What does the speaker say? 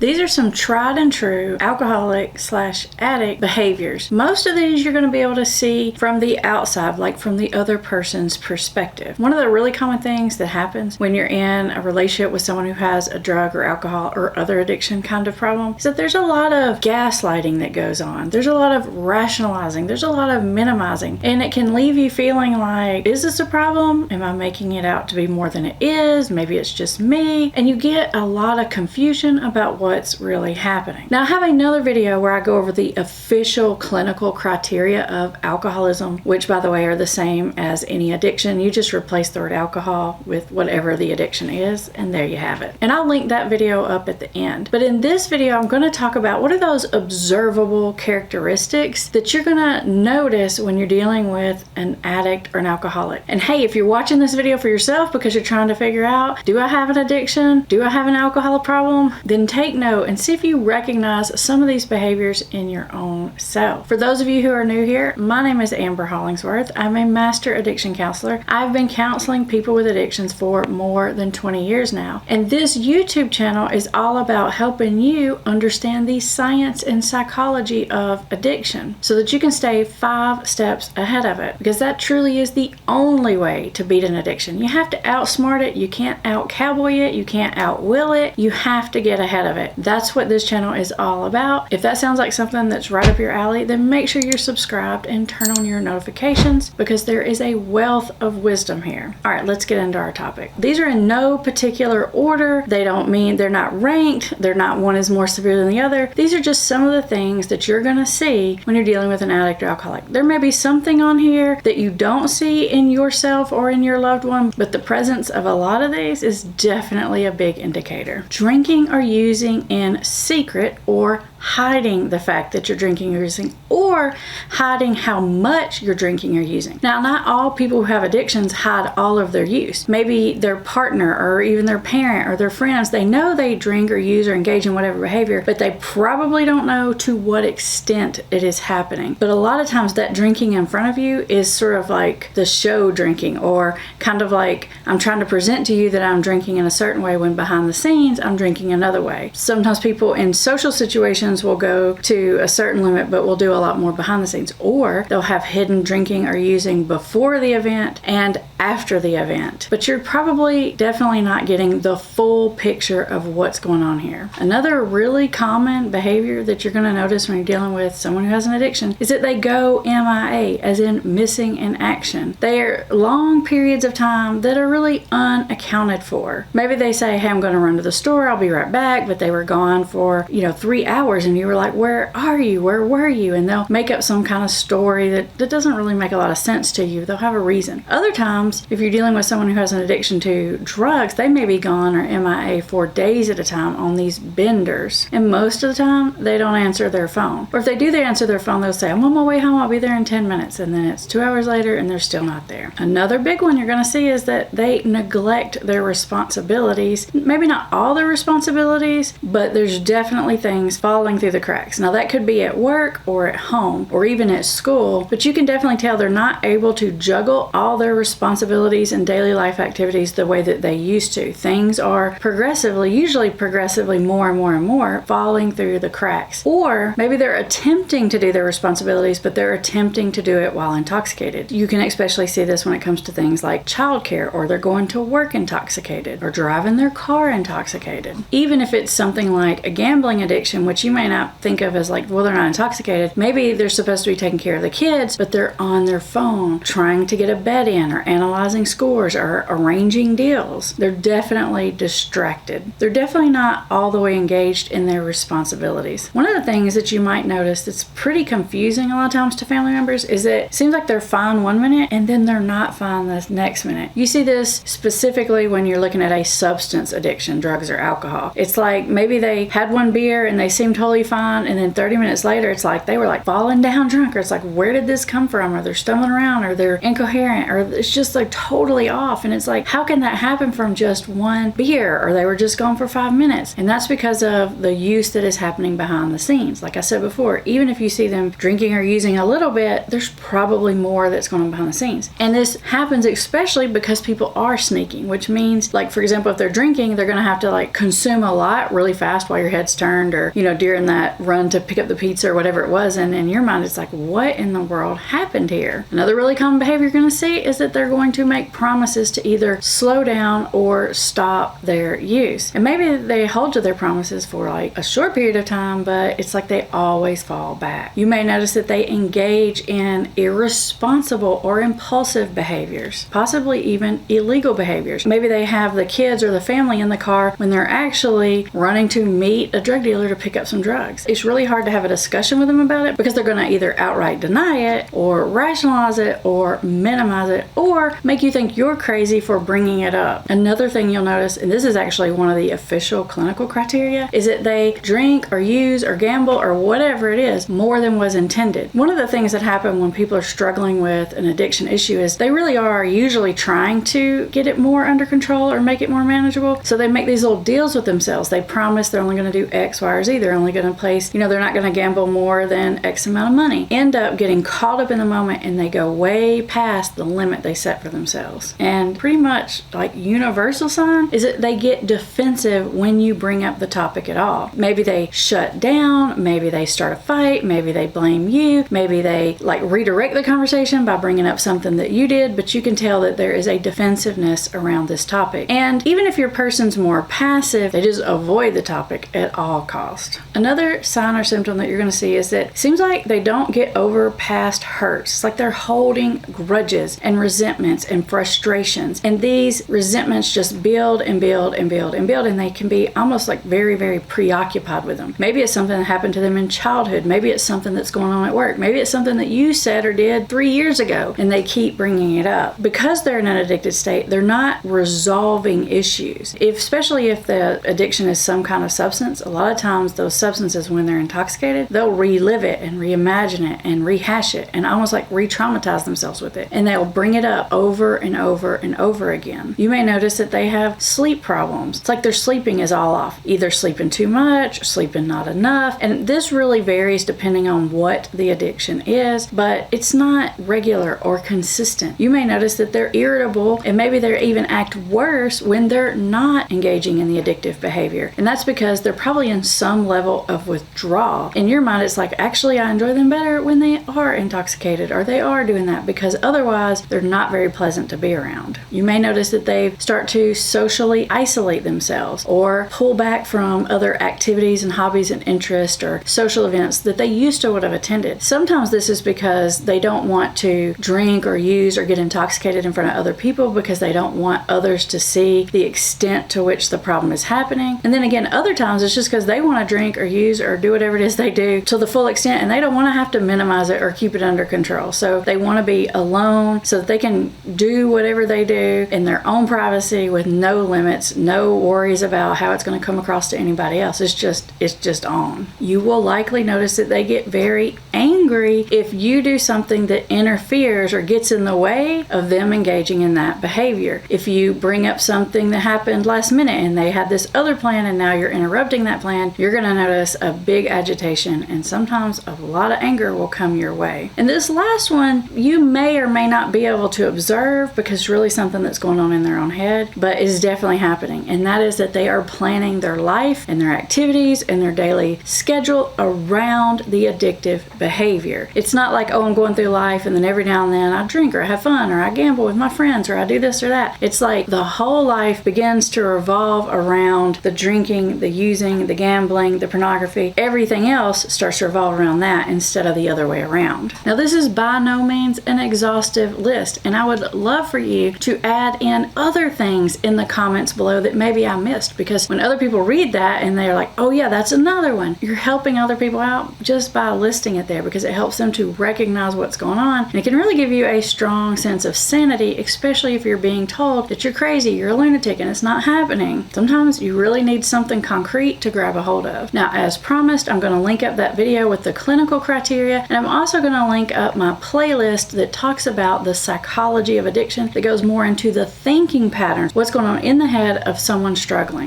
These are some tried and true alcoholic/addict behaviors. Most of these you're going to be able to see from the outside, like from the other person's perspective. One of the really common things that happens when you're in a relationship with someone who has a drug or alcohol or other addiction kind of problem is that there's a lot of gaslighting that goes on. There's a lot of rationalizing. There's a lot of minimizing. And it can leave you feeling like, is this a problem? Am I making it out to be more than it is? Maybe it's just me. And you get a lot of confusion about what's really happening. Now, I have another video where I go over the official clinical criteria of alcoholism, which by the way are the same as any addiction. You just replace the word alcohol with whatever the addiction is, and there you have it. And I'll link that video up at the end. But in this video, I'm going to talk about what are those observable characteristics that you're going to notice when you're dealing with an addict or an alcoholic. And hey, if you're watching this video for yourself because you're trying to figure out, do I have an addiction? Do I have an alcohol problem? Then take note and see if you recognize some of these behaviors in your own self. For those of you who are new here, my name is Amber Hollingsworth. I'm a master addiction counselor. I've been counseling people with addictions for more than 20 years now. And this YouTube channel is all about helping you understand the science and psychology of addiction so that you can stay 5 steps ahead of it, because that truly is the only way to beat an addiction. You have to outsmart it. You can't out-cowboy it. You can't out-will it. You have to get ahead of it. That's what this channel is all about. If that sounds like something that's right up your alley, then make sure you're subscribed and turn on your notifications, because there is a wealth of wisdom here. All right, let's get into our topic. These are in no particular order. They don't mean they're not ranked. They're not one is more severe than the other. These are just some of the things that you're going to see when you're dealing with an addict or alcoholic. There may be something on here that you don't see in yourself or in your loved one, but the presence of a lot of these is definitely a big indicator. Drinking or using in secret, or hiding the fact that you're drinking or using, or hiding how much you're drinking or using. Now, not all people who have addictions hide all of their use. Maybe their partner or even their parent or their friends, they know they drink or use or engage in whatever behavior, but they probably don't know to what extent it is happening. But a lot of times that drinking in front of you is sort of like the show drinking, or kind of like I'm trying to present to you that I'm drinking in a certain way when behind the scenes I'm drinking another way. Sometimes people in social situations will go to a certain limit, but will do a lot more behind the scenes, or they'll have hidden drinking or using before the event and after the event. But you're probably definitely not getting the full picture of what's going on here. Another really common behavior that you're going to notice when you're dealing with someone who has an addiction is that they go MIA, as in missing in action. They are long periods of time that are really unaccounted for. Maybe they say, hey, I'm going to run to the store, I'll be right back, but they were gone for 3 hours and you were like, where are you? Where were you? And they'll make up some kind of story that doesn't really make a lot of sense to you. They'll have a reason. Other times, if you're dealing with someone who has an addiction to drugs, they may be gone or MIA for days at a time on these benders. And most of the time, they don't answer their phone. Or if they do answer their phone, they'll say, I'm on my way home, I'll be there in 10 minutes. And then it's 2 hours later and they're still not there. Another big one you're going to see is that they neglect their responsibilities. Maybe not all their responsibilities, but there's definitely things falling through the cracks. Now that could be at work or at home or even at school, but you can definitely tell they're not able to juggle all their responsibilities and daily life activities the way that they used to. Things are usually progressively more and more and more falling through the cracks. Or maybe they're attempting to do their responsibilities, but they're attempting to do it while intoxicated. You can especially see this when it comes to things like childcare, or they're going to work intoxicated, or driving their car intoxicated. Even if it's something like a gambling addiction, which you may not think of as like, well, they're not intoxicated. Maybe they're supposed to be taking care of the kids, but they're on their phone trying to get a bet in, or analyzing scores, or arranging deals. They're definitely distracted. They're definitely not all the way engaged in their responsibilities. One of the things that you might notice that's pretty confusing a lot of times to family members is that it seems like they're fine 1 minute and then they're not fine the next minute. You see this specifically when you're looking at a substance addiction, drugs or alcohol. It's like maybe they had one beer and they seemed totally fine, and then 30 minutes later it's like they were like falling down drunk, or it's like, where did this come from? Or they're stumbling around, or they're incoherent, or it's just like totally off. And it's like, how can that happen from just one beer? Or they were just gone for 5 minutes. And that's because of the use that is happening behind the scenes. Like I said before, even if you see them drinking or using a little bit, there's probably more that's going on behind the scenes. And this happens especially because people are sneaking, which means, like, for example, if they're drinking, they're going to have to like consume a lot really really fast while your head's turned, or, during that run to pick up the pizza or whatever it was. And in your mind, it's like, what in the world happened here? Another really common behavior you're going to see is that they're going to make promises to either slow down or stop their use. And maybe they hold to their promises for like a short period of time, but it's like they always fall back. You may notice that they engage in irresponsible or impulsive behaviors, possibly even illegal behaviors. Maybe they have the kids or the family in the car when they're actually running to meet a drug dealer to pick up some drugs. It's really hard to have a discussion with them about it because they're going to either outright deny it or rationalize it or minimize it or make you think you're crazy for bringing it up. Another thing you'll notice, and this is actually one of the official clinical criteria, is that they drink or use or gamble or whatever it is more than was intended. One of the things that happen when people are struggling with an addiction issue is they really are usually trying to get it more under control or make it more manageable. So they make these little deals with themselves. They promise they're only going to do X, Y, or Z. They're only going to place, they're not going to gamble more than X amount of money. End up getting caught up in the moment and they go way past the limit they set for themselves. And pretty much like universal sign is that they get defensive when you bring up the topic at all. Maybe they shut down, maybe they start a fight, maybe they blame you, maybe they like redirect the conversation by bringing up something that you did, but you can tell that there is a defensiveness around this topic. And even if your person's more passive, they just avoid the topic at all cost. Another sign or symptom that you're going to see is that it seems like they don't get over past hurts. It's like they're holding grudges and resentments and frustrations. And these resentments just build and build and build and build, and they can be almost like very, very preoccupied with them. Maybe it's something that happened to them in childhood. Maybe it's something that's going on at work. Maybe it's something that you said or did 3 years ago, and they keep bringing it up. Because they're in an addicted state, they're not resolving issues. Especially if the addiction is some kind of substance, a lot of times those substances, when they're intoxicated, they'll relive it and reimagine it and rehash it and almost like re-traumatize themselves with it. And they'll bring it up over and over and over again. You may notice that they have sleep problems. It's like their sleeping is all off. Either sleeping too much or sleeping not enough. And this really varies depending on what the addiction is, but it's not regular or consistent. You may notice that they're irritable and maybe they even act worse when they're not engaging in the addictive behavior. And that's because they're probably in some level of withdrawal. In your mind, it's like, actually, I enjoy them better when they are intoxicated or they are doing that, because otherwise they're not very pleasant to be around. You may notice that they start to socially isolate themselves or pull back from other activities and hobbies and interests or social events that they used to would have attended. Sometimes this is because they don't want to drink or use or get intoxicated in front of other people because they don't want others to see the extent to which the problem is happening. And then again, other times it's just because they want to drink or use or do whatever it is they do to the full extent, and they don't want to have to minimize it or keep it under control. So they want to be alone so that they can do whatever they do in their own privacy with no limits, no worries about how it's going to come across to anybody else. It's just on. You will likely notice that they get very angry if you do something that interferes or gets in the way of them engaging in that behavior. If you bring up something that happened last minute and they had this other plan and now you're interrupting that plan, you're going to notice a big agitation and sometimes a lot of anger will come your way. And this last one, you may or may not be able to observe because it's really something that's going on in their own head, but is definitely happening. And that is that they are planning their life and their activities and their daily schedule around the addictive behavior. It's not like, oh, I'm going through life and then every now and then I drink or I have fun or I gamble with my friends or I do this or that. It's like the whole life begins to revolve around the drinking, the using, the gambling, the pornography. Everything else starts to revolve around that instead of the other way around. Now, this is by no means an exhaustive list, and I would love for you to add in other things in the comments below that maybe I missed, because when other people read that and they're like, oh yeah, that's another one, you're helping other people out just by listing it there, because it helps them to recognize what's going on, and it can really give you a strong sense of sanity, especially if you're being told that you're crazy, you're a lunatic, and it's not happening. Sometimes you really need something concrete to grab a hold of. Now, as promised, I'm going to link up that video with the clinical criteria, and I'm also going to link up my playlist that talks about the psychology of addiction, that goes more into the thinking patterns, what's going on in the head of someone struggling.